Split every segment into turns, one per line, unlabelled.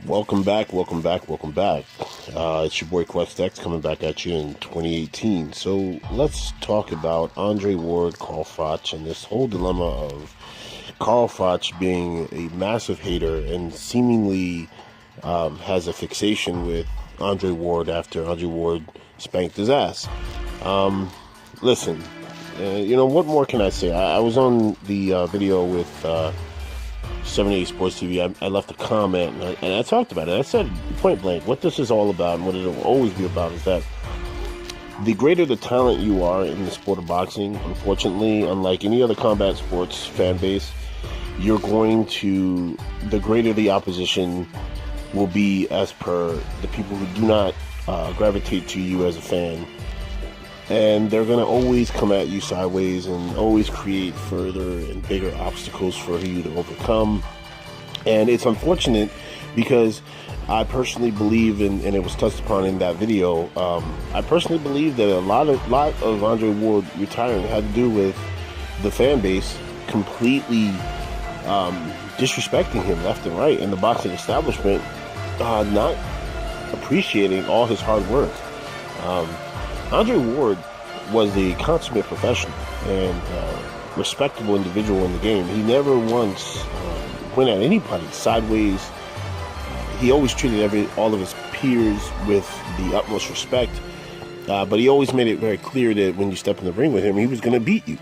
Welcome back, welcome back, welcome back. It's your boy Quest X coming back at you in 2018. So let's talk about Andre Ward, Carl Froch, and this whole dilemma of Carl Froch being a massive hater and seemingly has a fixation with Andre Ward after Andre Ward spanked his ass. Listen, what more can I say? I was on the video with 78 Sports TV. I left a comment and I talked about it. I said point blank what this is all about and what it will always be about is that the greater the talent you are in the sport of boxing, unfortunately, unlike any other combat sports fan base, the greater the opposition will be as per the people who do not gravitate to you as a fan. And they're going to always come at you sideways and always create further and bigger obstacles for you to overcome. And it's unfortunate because I personally believe, and it was touched upon in that video, I personally believe that a lot of Andre Ward retiring had to do with the fan base completely disrespecting him left and right, and the boxing establishment not appreciating all his hard work. Andre Ward was a consummate professional and respectable individual in the game. He never once went at anybody sideways. He always treated all of his peers with the utmost respect, but he always made it very clear that when you step in the ring with him, he was going to beat you,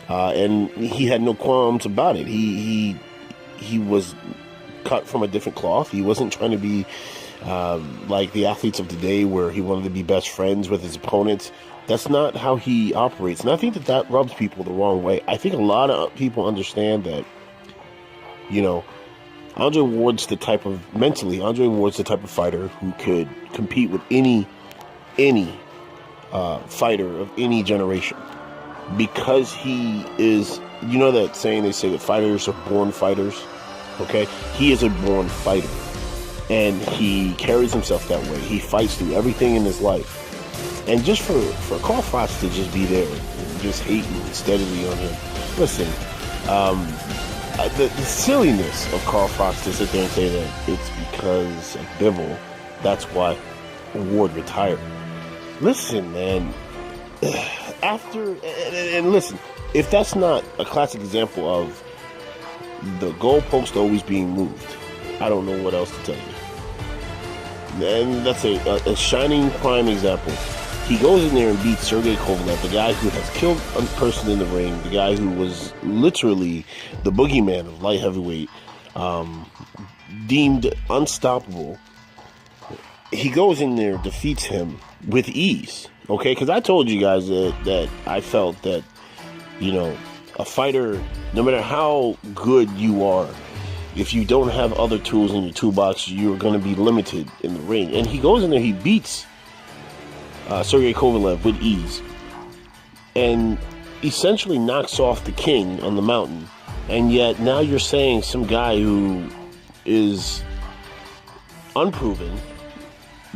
and he had no qualms about it. He was cut from a different cloth. He wasn't trying to be like the athletes of today where he wanted to be best friends with his opponents. That's not how he operates. And I think that rubs people the wrong way. I think a lot of people understand that, Andre Ward's the type of fighter who could compete with any fighter of any generation. Because he is, that saying they say that fighters are born fighters? Okay? He is a born fighter. And he carries himself that way. He fights through everything in his life. And just for Carl Froch to just be there and just hating steadily on him. Listen, the silliness of Carl Froch to sit there and say that it's because of bivol, that's why Ward retired. Listen, man. Listen, if that's not a classic example of the goalpost always being moved, I don't know what else to tell you. And that's a shining prime example. He goes in there and beats Sergey Kovalev, the guy who has killed a person in the ring, the guy who was literally the boogeyman of light heavyweight, deemed unstoppable. He goes in there, defeats him with ease, okay? Because I told you guys that I felt that, a fighter, no matter how good you are, if you don't have other tools in your toolbox, you're going to be limited in the ring. And he goes in there, he beats Sergey Kovalev with ease and essentially knocks off the king on the mountain. And yet now you're saying some guy who is unproven,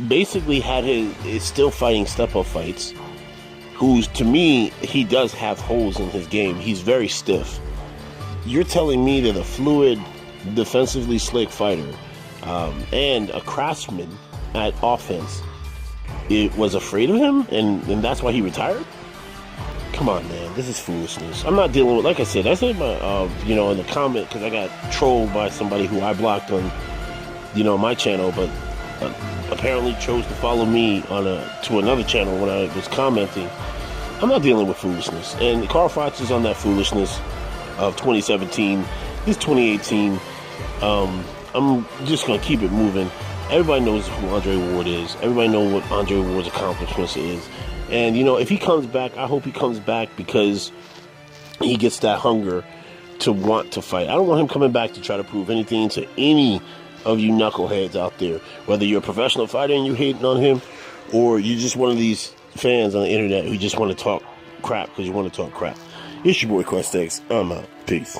basically is still fighting step-up fights, who's, to me, he does have holes in his game. He's very stiff. You're telling me that a fluid, defensively slick fighter and a craftsman at offense, it was afraid of him, and that's why he retired? Come on, man, this is foolishness. I'm not dealing with, like I said, I said my in the comment, because I got trolled by somebody who I blocked on my channel, but apparently chose to follow me to another channel when I was commenting. I'm not dealing with foolishness, and Carl Froch is on that foolishness of 2017. This 2018, I'm just going to keep it moving. Everybody knows who Andre Ward is. Everybody knows what Andre Ward's accomplishments is. And, if he comes back, I hope he comes back because he gets that hunger to want to fight. I don't want him coming back to try to prove anything to any of you knuckleheads out there. Whether you're a professional fighter and you're hating on him, or you're just one of these fans on the internet who just want to talk crap because you want to talk crap. It's your boy Quest X. I'm out. Peace.